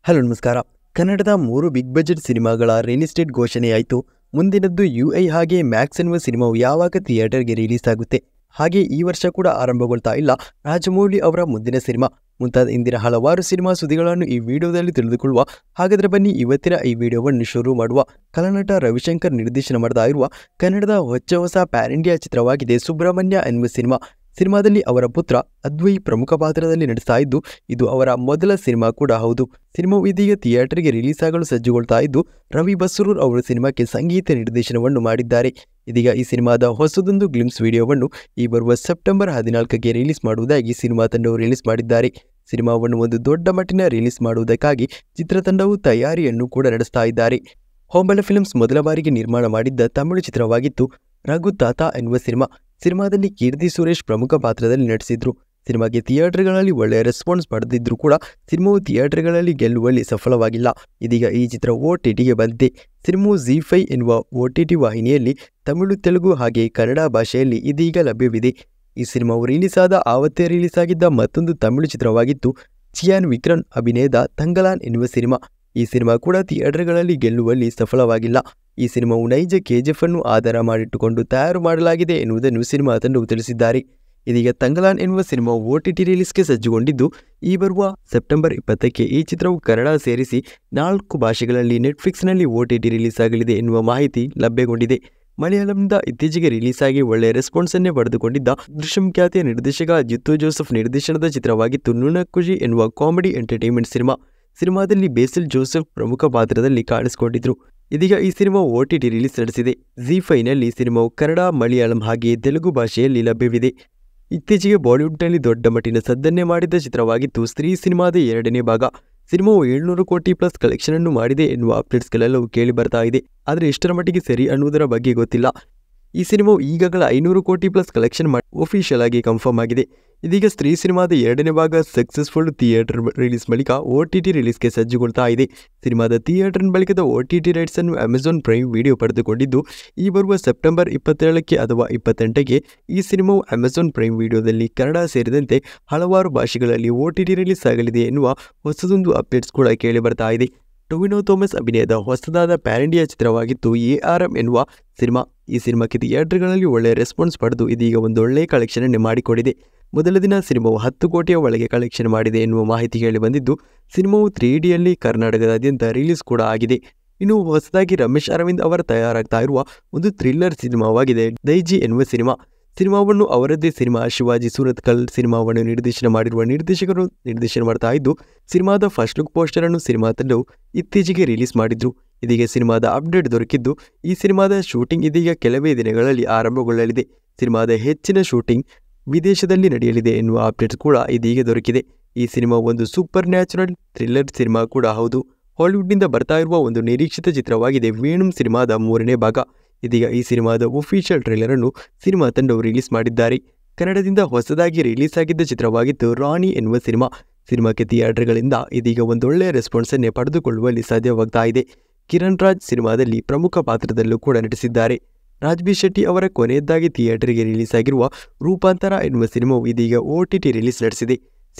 Hello ನಮಸ್ಕಾರ. ಕನ್ನಡದ 3 big budget ಸಿನಿಮಾಗಳ ರಿಲೀಸ್ ಡೇಟ್ ಘೋಷಣೆಯಾಯಿತು. ಮುಂದಿನದ್ದು ಯುಐ ಹಾಗೆ ಮ್ಯಾಕ್ಸ್ ಎನ್ನುವ ಸಿನಿಮಾವು ಯಾವಾಗ ಥಿಯೇಟರ್ಗೆ ರಿಲೀಸ್ ಆಗುತ್ತೆ, ಹಾಗೆ ಈ ವರ್ಷ ಕೂಡ ಆರಂಭಗೊಳ್ತಾ ಇಲ್ಲ ರಾಜಮೌಳಿ ಅವರ ಮುಂದಿನ ಸಿನಿಮಾ ಮುಂತಾದ ಇಂದಿನ ಹಲವಾರು ಸಿನಿಮಾ ಸುದ್ದಿಗಳನ್ನು ಈ ವಿಡಿಯೋದಲ್ಲಿ ತಿಳಿದುಕೊಳ್ಳುವ. ಹಾಗಾದರೆ ಬನ್ನಿ ಇವತ್ತಿನ ಈ ವಿಡಿಯೋವನ್ನು ಶುರು ಮಾಡುವ. ಕಲಾನಟ ರವಿಶಂಕರ್ ನಿರ್ದೇಶನ ಮಾಡ್ತಾ ಇರುವ ಕನ್ನಡದ ಹೊಸ ಪ್ಯಾನ್ ಇಂಡಿಯಾ ಚಿತ್ರವಾಗಿದೆ ಸುಬ್ರಹ್ಮಣ್ಯ ಎನ್ನುವ ಸಿನಿಮಾ. ಸಿನಿಮಾದಲ್ಲಿ ಅವರ ಪುತ್ರ ಅದ್ವೈ ಪ್ರಮುಖ ಪಾತ್ರದಲ್ಲಿ ನಟಿಸ್ತಾ ಇದ್ದು, ಇದು ಅವರ ಮೊದಲ ಸಿನಿಮಾ ಕೂಡ ಹೌದು. ಸಿನಿಮಾವು ಇದೀಗ ಥಿಯೇಟರ್ಗೆ ರಿಲೀಸ್ ಆಗಲು ಸಜ್ಜುಗೊಳ್ತಾ ಇದ್ದು, ರವಿ ಬಸ್ರೂರ್ ಅವರು ಸಿನಿಮಾಕ್ಕೆ ಸಂಗೀತ ನಿರ್ದೇಶನವನ್ನು ಮಾಡಿದ್ದಾರೆ. ಇದೀಗ ಈ ಸಿನಿಮಾದ ಹೊಸದೊಂದು ಗ್ಲಿಮ್ಸ್ ವಿಡಿಯೋವನ್ನು ಈ ಬರುವ ಸೆಪ್ಟೆಂಬರ್ 14ಕ್ಕೆ ರಿಲೀಸ್ ಮಾಡುವುದಾಗಿ ಸಿನಿಮಾ ತಂಡವು ರಿಲೀಸ್ ಮಾಡಿದ್ದಾರೆ. ಸಿನಿಮಾವನ್ನು ಒಂದು ದೊಡ್ಡ ಮಟ್ಟಿನ ರಿಲೀಸ್ ಮಾಡುವುದಕ್ಕಾಗಿ ಚಿತ್ರತಂಡವು ತಯಾರಿಯನ್ನು ಕೂಡ ನಡೆಸ್ತಾ ಇದ್ದಾರೆ. ಹೊಂಬಲ ಫಿಲ್ಮ್ಸ್ ಮೊದಲ ಬಾರಿಗೆ ನಿರ್ಮಾಣ ಮಾಡಿದ್ದ ತಮಿಳು ಚಿತ್ರವಾಗಿತ್ತು ರಘು ತಾತ ಎನ್ನುವ ಸಿನಿಮಾ. ಸಿನಿಮಾದಲ್ಲಿ ಕೀರ್ತಿ ಸುರೇಶ್ ಪ್ರಮುಖ ಪಾತ್ರದಲ್ಲಿ ನಟಿಸಿದ್ರು. ಸಿನಿಮಾಗೆ ಥಿಯೇಟರ್ಗಳಲ್ಲಿ ಒಳ್ಳೆಯ ರೆಸ್ಪಾನ್ಸ್ ಪಡೆದಿದ್ರು ಕೂಡ ಸಿನಿಮಾವು ಥಿಯೇಟರ್ಗಳಲ್ಲಿ ಗೆಲ್ಲುವಲ್ಲಿ ಸಫಲವಾಗಿಲ್ಲ. ಇದೀಗ ಈ ಚಿತ್ರ OTTಗೆ ಬಂದಿದೆ. ಸಿನಿಮಾವು ZEE5 ಎನ್ನುವ OTT ವಾಹಿನಿಯಲ್ಲಿ ತಮಿಳು, ತೆಲುಗು ಹಾಗೆ ಕನ್ನಡ ಭಾಷೆಯಲ್ಲಿ ಇದೀಗ ಲಭ್ಯವಿದೆ. ಈ ಸಿನಿಮಾವು ರಿಲೀಸ್ ಆದ ಆವತ್ತೇ ರಿಲೀಸ್ ಆಗಿದ್ದ ಮತ್ತೊಂದು ತಮಿಳು ಚಿತ್ರವಾಗಿತ್ತು ಚಿಯಾನ್ ವಿಕ್ರಮ್ ಅಭಿನಯದ ತಂಗಲಾನ್ ಎನ್ನುವ ಸಿನಿಮಾ. ಈ ಸಿನಿಮಾ ಕೂಡ ಥಿಯೇಟರ್ಗಳಲ್ಲಿ ಗೆಲ್ಲುವಲ್ಲಿ ಸಫಲವಾಗಿಲ್ಲ. ಈ ಸಿನಿಮಾವು ನೈಜ KGF ಅನ್ನು ಆಧಾರ ಮಾಡಿಟ್ಟುಕೊಂಡು ತಯಾರು ಮಾಡಲಾಗಿದೆ ಎನ್ನುವುದನ್ನು ಸಿನಿಮಾ ತಂಡವು ತಿಳಿಸಿದ್ದಾರೆ. ಇದೀಗ ತಂಗಲಾನ್ ಎನ್ನುವ ಸಿನಿಮಾವು OTT ರಿಲೀಸ್ಗೆ ಸಜ್ಜುಗೊಂಡಿದ್ದು, ಈ ಬರುವ ಸೆಪ್ಟೆಂಬರ್ 20ಕ್ಕೆ ಈ ಚಿತ್ರವು ಕನ್ನಡ ಸೇರಿಸಿ 4 ಭಾಷೆಗಳಲ್ಲಿ ನೆಟ್ಫ್ಲಿಕ್ಸ್ನಲ್ಲಿ OTT ರಿಲೀಸ್ ಆಗಲಿದೆ ಎನ್ನುವ ಮಾಹಿತಿ ಲಭ್ಯಗೊಂಡಿದೆ. ಮಲಯಾಳಂನಿಂದ ಇತ್ತೀಚೆಗೆ ರಿಲೀಸ್ ಆಗಿ ಒಳ್ಳೆಯ ರೆಸ್ಪಾನ್ಸನ್ನೇ ಪಡೆದುಕೊಂಡಿದ್ದ ದೃಶ್ಯಂ ಖ್ಯಾತಿಯ ನಿರ್ದೇಶಕ ಜಿತ್ತು ಜೋಸೆಫ್ ನಿರ್ದೇಶನದ ಚಿತ್ರವಾಗಿತ್ತು ನುಣಕ್ಕುಜಿ ಎನ್ನುವ ಕಾಮಿಡಿ ಎಂಟರ್ಟೈನ್ಮೆಂಟ್ ಸಿನಿಮಾ. ಸಿನಿಮಾದಲ್ಲಿ ಬೇಸಿಲ್ ಜೋಸೆಫ್ ಪ್ರಮುಖ ಪಾತ್ರದಲ್ಲಿ ಕಾಣಿಸಿಕೊಂಡಿದ್ರು. ಇದೀಗ ಈ ಸಿನಿಮಾ OTT ರಿಲೀಸ್ ನಡೆಸಿದೆ. ZEE5ನಲ್ಲಿ ಸಿನಿಮಾವು ಕನ್ನಡ, ಮಲಯಾಳಂ ಹಾಗೆಯೇ ತೆಲುಗು ಭಾಷೆಯಲ್ಲಿ ಲಭ್ಯವಿದೆ. ಇತ್ತೀಚೆಗೆ ಬಾಲಿವುಡ್ನಲ್ಲಿ ದೊಡ್ಡ ಮಟ್ಟಿನ ಸದ್ದನ್ನೇ ಮಾಡಿದ್ದ ಚಿತ್ರವಾಗಿತ್ತು ಸ್ತ್ರೀ ಸಿನಿಮಾದ 2ನೇ ಭಾಗ. ಸಿನಿಮಾವು 700 ಕೋಟಿ ಪ್ಲಸ್ ಕಲೆಕ್ಷನ್ ಅನ್ನು ಮಾಡಿದೆ ಎನ್ನುವ ಅಪ್ಡೇಟ್ಸ್ಗಳೆಲ್ಲವೂ ಕೇಳಿ ಬರ್ತಾ ಇದೆ. ಆದರೆ ಎಷ್ಟರ ಮಟ್ಟಿಗೆ ಸರಿ ಅನ್ನುವುದರ ಬಗ್ಗೆ ಗೊತ್ತಿಲ್ಲ. ಈ ಸಿನಿಮಾವು ಈಗಾಗಲೇ 500 ಕೋಟಿ ಪ್ಲಸ್ ಕಲೆಕ್ಷನ್ ಮಾಡಿ ಒಫಿಷಿಯಲ್ ಆಗಿ ಕನ್ಫರ್ಮ್ ಆಗಿದೆ. ಇದೀಗ ಸ್ತ್ರೀ ಸಿನಿಮಾದ 2ನೇ ಭಾಗ ಸಕ್ಸಸ್ಫುಲ್ ಥಿಯೇಟರ್ ರಿಲೀಸ್ ಬಳಿಕ OTT ರಿಲೀಸ್ಗೆ ಸಜ್ಜುಗೊಳ್ತಾ ಇದೆ. ಸಿನಿಮಾದ ಥಿಯೇಟರ್ ಬಳಿಕದ OTT ರೈಟ್ಸ್ ಅನ್ನು ಅಮೆಜಾನ್ ಪ್ರೈಮ್ ವಿಡಿಯೋ ಪಡೆದುಕೊಂಡಿದ್ದು, ಈ ಬರುವ ಸೆಪ್ಟೆಂಬರ್ 27ಕ್ಕೆ ಅಥವಾ 28ಕ್ಕೆ ಈ ಸಿನಿಮಾವು ಅಮೆಜಾನ್ ಪ್ರೈಮ್ ವಿಡಿಯೋದಲ್ಲಿ ಕನ್ನಡ ಸೇರಿದಂತೆ ಹಲವಾರು ಭಾಷೆಗಳಲ್ಲಿ OTT ರಿಲೀಸ್ ಆಗಲಿದೆ ಎನ್ನುವ ಹೊಸದೊಂದು ಅಪ್ಡೇಟ್ಸ್ ಕೂಡ ಕೇಳಿ ಬರ್ತಾ ಇದೆ. ಟೊವಿನೋ ಥಾಮಸ್ ಅಭಿನಯದ ಹೊಸದಾದ ಪ್ಯಾನ್ ಇಂಡಿಯಾ ಚಿತ್ರವಾಗಿತ್ತು ARM ಎನ್ನುವ ಸಿನಿಮಾ. ಈ ಸಿನಿಮಾಕ್ಕೆ ಥಿಯೇಟರ್ಗಳಲ್ಲಿ ಒಳ್ಳೆಯ ರೆಸ್ಪಾನ್ಸ್ ಪಡೆದು ಇದೀಗ ಒಂದೊಳ್ಳೆಯ ಕಲೆಕ್ಷನ್ ಅನ್ನು ಮಾಡಿಕೊಡಿದೆ. ಮೊದಲ ದಿನ ಸಿನಿಮಾವು 10 ಕೋಟಿಯ ಒಳಗೆ ಕಲೆಕ್ಷನ್ ಮಾಡಿದೆ ಎನ್ನುವ ಮಾಹಿತಿ ಕೇಳಿ ಬಂದಿದ್ದು, ಸಿನಿಮಾವು 3Dಯಲ್ಲಿ ಕರ್ನಾಟಕದಾದ್ಯಂತ ರಿಲೀಸ್ ಕೂಡ ಆಗಿದೆ. ಇನ್ನು ಹೊಸದಾಗಿ ರಮೇಶ್ ಅರವಿಂದ್ ಅವರ ತಯಾರಾಗ್ತಾ ಇರುವ ಒಂದು ಥ್ರಿಲ್ಲರ್ ಸಿನಿಮಾವಾಗಿದೆ ದೈಜಿ ಎನ್ನುವ ಸಿನಿಮಾ. ಸಿನಿಮಾವನ್ನು ಅವರದ್ದೇ ಸಿನಿಮಾ ಶಿವಾಜಿ ಸೂರತ್ಕಲ್ ಸಿನಿಮಾವನ್ನು ನಿರ್ದೇಶನ ಮಾಡಿರುವ ನಿರ್ದೇಶಕರು ನಿರ್ದೇಶನ ಮಾಡ್ತಾ ಇದ್ದು, ಸಿನಿಮಾದ ಫಸ್ಟ್ ಲುಕ್ ಪೋಸ್ಟರ್ ಅನ್ನು ಸಿನಿಮಾ ತಂಡವು ಇತ್ತೀಚೆಗೆ ರಿಲೀಸ್ ಮಾಡಿದ್ರು. ಇದೀಗ ಸಿನಿಮಾದ ಅಪ್ಡೇಟ್ ದೊರಕಿದ್ದು, ಈ ಸಿನಿಮಾದ ಶೂಟಿಂಗ್ ಇದೀಗ ಕೆಲವೇ ದಿನಗಳಲ್ಲಿ ಆರಂಭಗೊಳ್ಳಲಿದೆ. ಸಿನಿಮಾದ ಹೆಚ್ಚಿನ ಶೂಟಿಂಗ್ ವಿದೇಶದಲ್ಲಿ ನಡೆಯಲಿದೆ ಎನ್ನುವ ಅಪ್ಡೇಟ್ಸ್ ಕೂಡ ಇದೀಗ ದೊರಕಿದೆ. ಈ ಸಿನಿಮಾ ಒಂದು ಸೂಪರ್ ನ್ಯಾಚುರಲ್ ಥ್ರಿಲ್ಲರ್ ಸಿನಿಮಾ ಕೂಡ ಹೌದು. ಹಾಲಿವುಡ್ನಿಂದ ಬರ್ತಾ ಇರುವ ಒಂದು ನಿರೀಕ್ಷಿತ ಚಿತ್ರವಾಗಿದೆ ವೇಣುಂ ಸಿನಿಮಾದ 3ನೇ ಭಾಗ. ಇದೀಗ ಈ ಸಿನಿಮಾದ ಒಫಿಷಿಯಲ್ ಟ್ರೈಲರ್ ಅನ್ನು ಸಿನಿಮಾ ತಂಡವು ರಿಲೀಸ್ ಮಾಡಿದ್ದಾರೆ. ಕನ್ನಡದಿಂದ ಹೊಸದಾಗಿ ರಿಲೀಸ್ ಆಗಿದ್ದ ಚಿತ್ರವಾಗಿತ್ತು ರಾಣಿ ಎನ್ನುವ ಸಿನಿಮಾ. ಸಿನಿಮಾಕ್ಕೆ ಥಿಯೇಟರ್ಗಳಿಂದ ಇದೀಗ ಒಂದೊಳ್ಳೆಯ ರೆಸ್ಪಾನ್ಸ್ ಅನ್ನೇ ಪಡೆದುಕೊಳ್ಳುವಲ್ಲಿ ಸಾಧ್ಯವಾಗ್ತಾ ಇದೆ. ಕಿರಣ್ ರಾಜ್ ಸಿನಿಮಾದಲ್ಲಿ ಪ್ರಮುಖ ಪಾತ್ರದಲ್ಲೂ ಕೂಡ ನಟಿಸಿದ್ದಾರೆ. ರಾಜ್ಬಿ ಶೆಟ್ಟಿ ಅವರ ಕೊನೆಯದಾಗಿ ಥಿಯೇಟರ್ಗೆ ರಿಲೀಸ್ ಆಗಿರುವ ರೂಪಾಂತರ ಎನ್ನುವ ಸಿನಿಮಾವು ಇದೀಗ OTT ರಿಲೀಸ್ ನಡೆಸಿದೆ.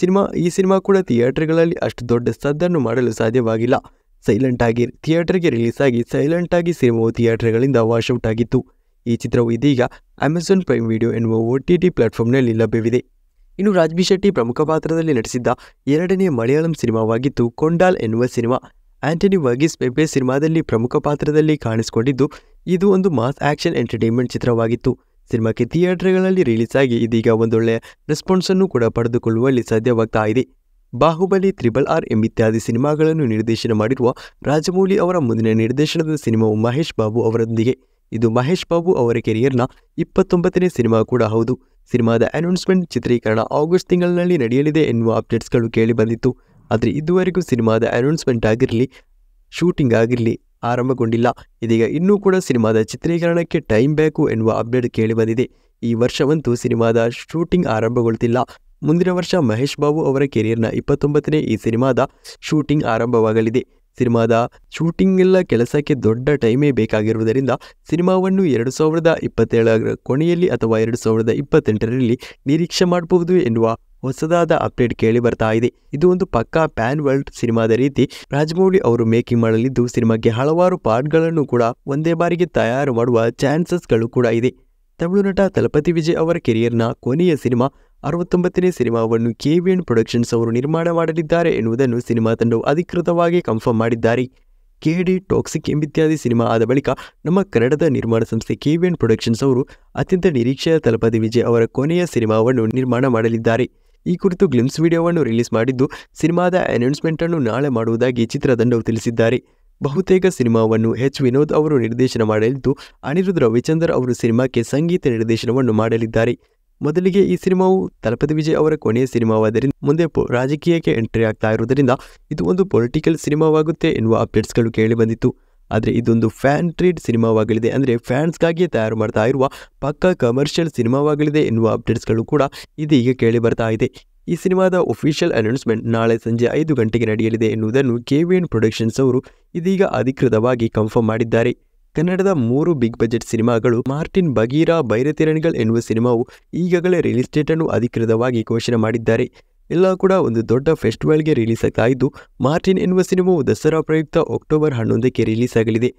ಈ ಸಿನಿಮಾ ಕೂಡ ಥಿಯೇಟರ್ಗಳಲ್ಲಿ ಅಷ್ಟು ದೊಡ್ಡ ಸದ್ದನ್ನು ಮಾಡಲು ಸಾಧ್ಯವಾಗಿಲ್ಲ. ಸೈಲೆಂಟ್ ಆಗಿ ಥಿಯೇಟರ್ಗೆ ರಿಲೀಸ್ ಆಗಿ ಸೈಲೆಂಟ್ ಆಗಿ ಸಿನಿಮಾವು ಥಿಯೇಟರ್ಗಳಿಂದ ವಾಶ್ಔಟ್ ಆಗಿತ್ತು. ಈ ಚಿತ್ರವು ಇದೀಗ ಅಮೆಜಾನ್ ಪ್ರೈಮ್ ವಿಡಿಯೋ ಎನ್ನುವ OTT ಪ್ಲಾಟ್ಫಾರ್ಮ್ನಲ್ಲಿ ಲಭ್ಯವಿದೆ. ಇನ್ನು ರಾಜ್ಬಿ ಶೆಟ್ಟಿ ಪ್ರಮುಖ ಪಾತ್ರದಲ್ಲಿ ನಟಿಸಿದ್ದ 2ನೇ ಮಲಯಾಳಂ ಸಿನಿಮಾವಾಗಿತ್ತು ಕೊಂಡಾಲ್ ಎನ್ನುವ ಸಿನಿಮಾ. ಆಂಟನಿ ವರ್ಗೀಸ್ ಪೆಪೆ ಸಿನಿಮಾದಲ್ಲಿ ಪ್ರಮುಖ ಪಾತ್ರದಲ್ಲಿ ಕಾಣಿಸಿಕೊಂಡಿದ್ದು, ಇದು ಒಂದು ಮಾಸ್ ಆಕ್ಷನ್ ಎಂಟರ್ಟೈನ್ಮೆಂಟ್ ಚಿತ್ರವಾಗಿತ್ತು. ಸಿನಿಮಾಕ್ಕೆ ಥಿಯೇಟರ್ಗಳಲ್ಲಿ ರಿಲೀಸ್ ಆಗಿ ಇದೀಗ ಒಂದೊಳ್ಳೆಯ ರೆಸ್ಪಾನ್ಸ್ ಅನ್ನು ಕೂಡ ಪಡೆದುಕೊಳ್ಳುವಲ್ಲಿ ಸಾಧ್ಯವಾಗ್ತಾ ಇದೆ. ಬಾಹುಬಲಿ, RRR ಇತ್ಯಾದಿ ಸಿನಿಮಾಗಳನ್ನು ನಿರ್ದೇಶನ ಮಾಡಿರುವ ರಾಜಮೌಳಿ ಅವರ ಮುಂದಿನ ನಿರ್ದೇಶನದ ಸಿನಿಮಾವು ಮಹೇಶ್ ಬಾಬು ಅವರೊಂದಿಗೆ. ಇದು ಮಹೇಶ್ ಬಾಬು ಅವರ ಕೆರಿಯರ್ನ 29ನೇ ಸಿನಿಮಾ ಕೂಡ ಹೌದು. ಸಿನಿಮಾದ ಅನೌನ್ಸ್ಮೆಂಟ್ ಚಿತ್ರೀಕರಣ ಆಗಸ್ಟ್ ತಿಂಗಳಿನಲ್ಲಿ ನಡೆಯಲಿದೆ ಎನ್ನುವ ಅಪ್ಡೇಟ್ಸ್ಗಳು ಕೇಳಿ ಬಂದಿತ್ತು. ಆದರೆ ಇದುವರೆಗೂ ಸಿನಿಮಾದ ಅನೌನ್ಸ್ಮೆಂಟ್ ಆಗಿರಲಿ, ಶೂಟಿಂಗ್ ಆಗಿರಲಿ ಆರಂಭಗೊಂಡಿಲ್ಲ. ಇದೀಗ ಇನ್ನೂ ಕೂಡ ಸಿನಿಮಾದ ಚಿತ್ರೀಕರಣಕ್ಕೆ ಟೈಮ್ ಬೇಕು ಎನ್ನುವ ಅಪ್ಡೇಟ್ ಕೇಳಿ ಬಂದಿದೆ. ಈ ವರ್ಷವಂತೂ ಸಿನಿಮಾದ ಶೂಟಿಂಗ್ ಆರಂಭಗೊಳ್ತಿಲ್ಲ. ಮುಂದಿನ ವರ್ಷ ಮಹೇಶ್ ಬಾಬು ಅವರ ಕೆರಿಯರ್ನ 29ನೇ ಈ ಸಿನಿಮಾದ ಶೂಟಿಂಗ್ ಆರಂಭವಾಗಲಿದೆ. ಸಿನಿಮಾದ ಶೂಟಿಂಗ್ ಎಲ್ಲ ಕೆಲಸಕ್ಕೆ ದೊಡ್ಡ ಟೈಮೇ ಬೇಕಾಗಿರುವುದರಿಂದ ಸಿನಿಮಾವನ್ನು 2027ರ ಕೊನೆಯಲ್ಲಿ ಅಥವಾ 2028ರಲ್ಲಿ ನಿರೀಕ್ಷೆ ಮಾಡಬಹುದು ಎನ್ನುವ ಹೊಸದಾದ ಅಪ್ಡೇಟ್ ಕೇಳಿ ಬರ್ತಾ ಇದೆ. ಇದು ಒಂದು ಪಕ್ಕಾ ಪ್ಯಾನ್ ವರ್ಲ್ಡ್ ಸಿನಿಮಾದ ರೀತಿ ರಾಜಮೌಳಿ ಅವರು ಮೇಕಿಂಗ್ ಮಾಡಲಿದ್ದು, ಸಿನಿಮಾಗೆ ಹಲವಾರು ಪಾರ್ಟ್ಗಳನ್ನು ಕೂಡ ಒಂದೇ ಬಾರಿಗೆ ತಯಾರು ಮಾಡುವ ಚಾನ್ಸಸ್ಗಳು ಕೂಡ ಇದೆ. ತಮಿಳು ನಟ ತಲಪತಿ ವಿಜಯ್ ಅವರ ಕೆರಿಯರ್ನ ಕೊನೆಯ ಸಿನಿಮಾ 69ನೇ ಸಿನಿಮಾವನ್ನು KVN ಪ್ರೊಡಕ್ಷನ್ಸ್ ಅವರು ನಿರ್ಮಾಣ ಮಾಡಲಿದ್ದಾರೆ ಎನ್ನುವುದನ್ನು ಸಿನಿಮಾ ತಂಡವು ಅಧಿಕೃತವಾಗಿ ಕನ್ಫರ್ಮ್ ಮಾಡಿದ್ದಾರೆ. KD ಟಾಕ್ಸಿಕ್ ಎಂಬಿತ್ಯಾದಿ ಸಿನಿಮಾ ಆದ ಬಳಿಕ ನಮ್ಮ ಕನ್ನಡದ ನಿರ್ಮಾಣ ಸಂಸ್ಥೆ KVN ಪ್ರೊಡಕ್ಷನ್ಸ್ ಅವರು ಅತ್ಯಂತ ನಿರೀಕ್ಷೆಯ ತಲಪತಿ ವಿಜಯ್ ಅವರ ಕೊನೆಯ ಸಿನಿಮಾವನ್ನು ನಿರ್ಮಾಣ ಮಾಡಲಿದ್ದಾರೆ. ಈ ಕುರಿತು ಗ್ಲಿಮ್ಸ್ ವಿಡಿಯೋವನ್ನು ರಿಲೀಸ್ ಮಾಡಿದ್ದು, ಸಿನಿಮಾದ ಅನೌನ್ಸ್ಮೆಂಟ್ ಅನ್ನು ನಾಳೆ ಮಾಡುವುದಾಗಿ ಚಿತ್ರತಂಡವು ತಿಳಿಸಿದ್ದಾರೆ. ಬಹುತೇಕ ಸಿನಿಮಾವನ್ನು ವಿನೋದ್ ಅವರು ನಿರ್ದೇಶನ ಮಾಡಲಿದ್ದು, ಅನಿರುದ್ಧ್ ರವಿಚಂದರ್ ಅವರು ಸಿನಿಮಾಕ್ಕೆ ಸಂಗೀತ ನಿರ್ದೇಶನವನ್ನು ಮಾಡಲಿದ್ದಾರೆ. ಮೊದಲಿಗೆ ಈ ಸಿನಿಮಾವು ತಲಪತಿ ವಿಜಯ್ ಅವರ ಕೊನೆಯ ಸಿನಿಮಾವಾದ್ದರಿಂದ ಮುಂದೆ ರಾಜಕೀಯಕ್ಕೆ ಎಂಟ್ರಿ ಆಗ್ತಾ ಇರುವುದರಿಂದ ಇದು ಒಂದು ಪೊಲಿಟಿಕಲ್ ಸಿನಿಮಾವಾಗುತ್ತೆ ಎನ್ನುವ ಅಪ್ಡೇಟ್ಸ್ಗಳು ಕೇಳಿಬಂದಿತ್ತು. ಆದರೆ ಇದೊಂದು ಫ್ಯಾನ್ ಟ್ರೀಟ್ ಸಿನಿಮಾವಾಗಲಿದೆ, ಅಂದರೆ ಫ್ಯಾನ್ಸ್ಗಾಗಿಯೇ ತಯಾರು ಮಾಡ್ತಾ ಇರುವ ಪಕ್ಕಾ ಕಮರ್ಷಿಯಲ್ ಸಿನಿಮಾವಾಗಲಿದೆ ಎನ್ನುವ ಅಪ್ಡೇಟ್ಸ್ಗಳು ಕೂಡ ಇದೀಗ ಕೇಳಿ ಬರ್ತಾ ಇದೆ. ಈ ಸಿನಿಮಾದ ಒಫಿಷಿಯಲ್ ಅನೌನ್ಸ್ಮೆಂಟ್ ನಾಳೆ ಸಂಜೆ 5 ಗಂಟೆಗೆ ನಡೆಯಲಿದೆ ಎನ್ನುವುದನ್ನು KVN ಪ್ರೊಡಕ್ಷನ್ಸ್ ಅವರು ಇದೀಗ ಅಧಿಕೃತವಾಗಿ ಕನ್ಫರ್ಮ್ ಮಾಡಿದ್ದಾರೆ. ಕನ್ನಡದ 3 ಬಿಗ್ ಬಜೆಟ್ ಸಿನಿಮಾಗಳು ಮಾರ್ಟಿನ್ ಬಗೀರಾ ಬೈರತಿರಣಿಗಳು ಎನ್ನುವ ಸಿನಿಮಾವು ಈಗಾಗಲೇ ರಿಲೀಸ್ ಡೇಟ್ ಅನ್ನು ಅಧಿಕೃತವಾಗಿ ಘೋಷಣೆ ಮಾಡಿದ್ದಾರೆ. ಎಲ್ಲ ಕೂಡ ಒಂದು ದೊಡ್ಡ ಫೆಸ್ಟಿವಲ್ಗೆ ರಿಲೀಸ್ ಆಗ್ತಾ ಇದ್ದು, ಮಾರ್ಟಿನ್ ಎನ್ನುವ ಸಿನಿಮಾವು ದಸರಾ ಪ್ರಯುಕ್ತ ಅಕ್ಟೋಬರ್ 11ಕ್ಕೆ ರಿಲೀಸ್ ಆಗಲಿದೆ.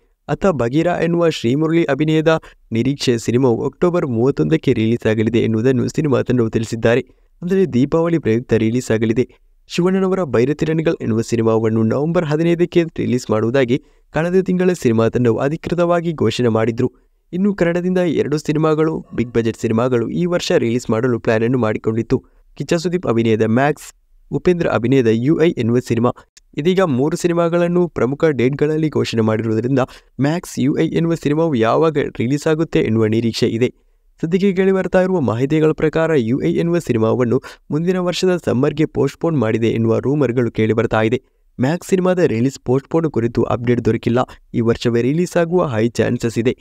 ಬಗೀರಾ ಎನ್ನುವ ಶ್ರೀಮುರಳಿ ಅಭಿನಯದ ನಿರೀಕ್ಷೆಯ ಸಿನಿಮಾವು ಅಕ್ಟೋಬರ್ 31ಕ್ಕೆ ರಿಲೀಸ್ ಆಗಲಿದೆ ಎನ್ನುವುದನ್ನು ಸಿನಿಮಾ ತಂಡವು ತಿಳಿಸಿದ್ದಾರೆ. ಅಂದರೆ ದೀಪಾವಳಿ ಪ್ರಯುಕ್ತ ರಿಲೀಸ್ ಆಗಲಿದೆ. ಶಿವಣ್ಣನವರ ಬೈರತಿರಣಿಗಳು ಎನ್ನುವ ಸಿನಿಮಾವನ್ನು ನವೆಂಬರ್ 15ಕ್ಕೆ ರಿಲೀಸ್ ಮಾಡುವುದಾಗಿ ಕಳೆದ ತಿಂಗಳ ಸಿನಿಮಾ ತಂಡವು ಅಧಿಕೃತವಾಗಿ ಘೋಷಣೆ ಮಾಡಿದ್ರು. ಇನ್ನು ಕನ್ನಡದಿಂದ 2 ಸಿನಿಮಾಗಳು ಬಿಗ್ ಬಜೆಟ್ ಸಿನಿಮಾಗಳು ಈ ವರ್ಷ ರಿಲೀಸ್ ಮಾಡಲು ಪ್ಲಾನ್ ಅನ್ನು ಮಾಡಿಕೊಂಡಿತ್ತು. ಕಿಚ್ಚ ಸುದೀಪ್ ಅಭಿನಯದ ಮ್ಯಾಕ್ಸ್, ಉಪೇಂದ್ರ ಅಭಿನಯದ UI ಎನ್ನುವ ಸಿನಿಮಾ. ಇದೀಗ 3 ಸಿನಿಮಾಗಳನ್ನು ಪ್ರಮುಖ ಡೇಟ್ಗಳಲ್ಲಿ ಘೋಷಣೆ ಮಾಡಿರುವುದರಿಂದ ಮ್ಯಾಕ್ಸ್, UI ಎನ್ನುವ ಸಿನಿಮಾವು ಯಾವಾಗ ರಿಲೀಸ್ ಆಗುತ್ತೆ ಎನ್ನುವ ನಿರೀಕ್ಷೆ ಇದೆ. ಸದ್ಯಕ್ಕೆ ಕೇಳಿ ಬರ್ತಾ ಇರುವ ಮಾಹಿತಿಗಳ ಪ್ರಕಾರ UI ಎನ್ನುವ ಸಿನಿಮಾವನ್ನು ಮುಂದಿನ ವರ್ಷದ ಸಮ್ಮರ್ಗೆ ಪೋಸ್ಟ್ಪೋನ್ ಮಾಡಿದೆ ಎನ್ನುವ ರೂಮರ್ಗಳು ಕೇಳಿ ಬರ್ತಾ ಇದೆ. ಮ್ಯಾಕ್ಸ್ ಸಿನಿಮಾದ ರಿಲೀಸ್ ಪೋಸ್ಟ್ಪೋನ್ ಕುರಿತು ಅಪ್ಡೇಟ್ ದೊರಕಿಲ್ಲ. ಈ ವರ್ಷವೇ ರಿಲೀಸ್ ಆಗುವ ಹೈ ಚಾನ್ಸಸ್ ಇದೆ.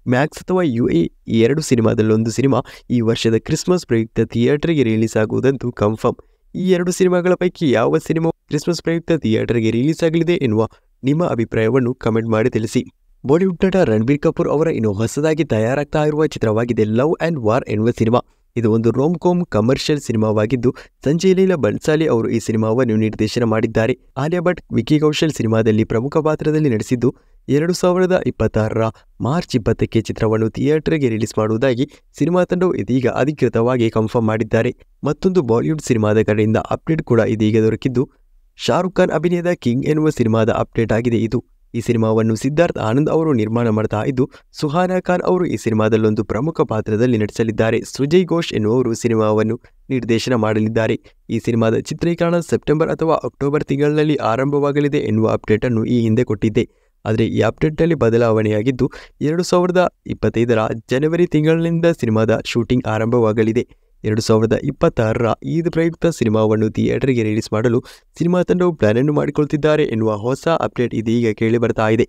ಮ್ಯಾಕ್ಸ್ ಅಥವಾ UI ಈ 2 ಸಿನಿಮಾದಲ್ಲೊಂದು ಸಿನಿಮಾ ಈ ವರ್ಷದ ಕ್ರಿಸ್ಮಸ್ ಪ್ರಯುಕ್ತ ಥಿಯೇಟರ್ಗೆ ರಿಲೀಸ್ ಆಗುವುದಂತೂ ಕನ್ಫರ್ಮ್. ಈ 2 ಸಿನಿಮಾಗಳ ಪೈಕಿ ಯಾವ ಸಿನಿಮಾ ಕ್ರಿಸ್ಮಸ್ ಪ್ರಯುಕ್ತ ಥಿಯೇಟರ್ಗೆ ರಿಲೀಸ್ ಆಗಲಿದೆ ಎನ್ನುವ ನಿಮ್ಮ ಅಭಿಪ್ರಾಯವನ್ನು ಕಮೆಂಟ್ ಮಾಡಿ ತಿಳಿಸಿ. ಬಾಲಿವುಡ್ ನಟ ರಣಬೀರ್ ಕಪೂರ್ ಅವರ ಇನ್ನು ಹೊಸದಾಗಿ ತಯಾರಾಗ್ತಾ ಇರುವ ಚಿತ್ರವಾಗಿದೆ ಲವ್ ಆ್ಯಂಡ್ ವಾರ್ ಎನ್ನುವ ಸಿನಿಮಾ. ಇದು ಒಂದು ರೋಮ್ ಕಾಮ್ ಕಮರ್ಷಿಯಲ್ ಸಿನಿಮಾವಾಗಿದ್ದು, ಸಂಜಯ್ ಲೀಲಾ ಬನ್ಸಾಲಿ ಅವರು ಈ ಸಿನಿಮಾವನ್ನು ನಿರ್ದೇಶನ ಮಾಡಿದ್ದಾರೆ. ಆಲಿಯಾ ಭಟ್, ವಿಕಿ ಕೌಶಲ್ ಸಿನಿಮಾದಲ್ಲಿ ಪ್ರಮುಖ ಪಾತ್ರದಲ್ಲಿ ನಟಿಸಿದ್ದು, 2026ರ ಮಾರ್ಚ್ 20ಕ್ಕೆ ಚಿತ್ರವನ್ನು ಥಿಯೇಟರ್ಗೆ ರಿಲೀಸ್ ಮಾಡುವುದಾಗಿ ಸಿನಿಮಾ ತಂಡವು ಇದೀಗ ಅಧಿಕೃತವಾಗಿ ಕನ್ಫರ್ಮ್ ಮಾಡಿದ್ದಾರೆ. ಮತ್ತೊಂದು ಬಾಲಿವುಡ್ ಸಿನಿಮಾದ ಕಡೆಯಿಂದ ಅಪ್ಡೇಟ್ ಕೂಡ ಇದೀಗ ದೊರಕಿದ್ದು, ಶಾರುಖ್ ಖಾನ್ ಅಭಿನಯದ ಕಿಂಗ್ ಎನ್ನುವ ಸಿನಿಮಾದ ಅಪ್ಡೇಟ್ ಆಗಿದೆ. ಈ ಸಿನಿಮಾವನ್ನು ಸಿದ್ಧಾರ್ಥ್ ಆನಂದ್ ಅವರು ನಿರ್ಮಾಣ ಮಾಡ್ತಾ ಇದ್ದು, ಸುಹಾನಾ ಖಾನ್ ಅವರು ಈ ಸಿನಿಮಾದಲ್ಲೊಂದು ಪ್ರಮುಖ ಪಾತ್ರದಲ್ಲಿ ನಟಿಸಲಿದ್ದಾರೆ. ಸುಜಯ್ ಘೋಷ್ ಎನ್ನುವರು ಸಿನಿಮಾವನ್ನು ನಿರ್ದೇಶನ ಮಾಡಲಿದ್ದಾರೆ. ಈ ಸಿನಿಮಾದ ಚಿತ್ರೀಕರಣ ಸೆಪ್ಟೆಂಬರ್ ಅಥವಾ ಅಕ್ಟೋಬರ್ ತಿಂಗಳಿನಲ್ಲಿ ಆರಂಭವಾಗಲಿದೆ ಎನ್ನುವ ಅಪ್ಡೇಟ್ ಅನ್ನು ಈ ಹಿಂದೆ ಕೊಟ್ಟಿದ್ದೆ. ಆದರೆ ಈ ಅಪ್ಡೇಟ್ನಲ್ಲಿ ಬದಲಾವಣೆಯಾಗಿದ್ದು, 2025ರ ಜನವರಿ ತಿಂಗಳಿನಿಂದ ಸಿನಿಮಾದ ಶೂಟಿಂಗ್ ಆರಂಭವಾಗಲಿದೆ. 2026ರ ಈದ್ ಪ್ರಯುಕ್ತ ಸಿನಿಮಾವನ್ನು ಥಿಯೇಟರ್ಗೆ ರಿಲೀಸ್ ಮಾಡಲು ಸಿನಿಮಾ ತಂಡವು ಪ್ಲಾನ್ ಅನ್ನು ಮಾಡಿಕೊಳ್ತಿದ್ದಾರೆ ಎನ್ನುವ ಹೊಸ ಅಪ್ಡೇಟ್ ಇದೀಗ ಕೇಳಿ ಬರ್ತಾ ಇದೆ.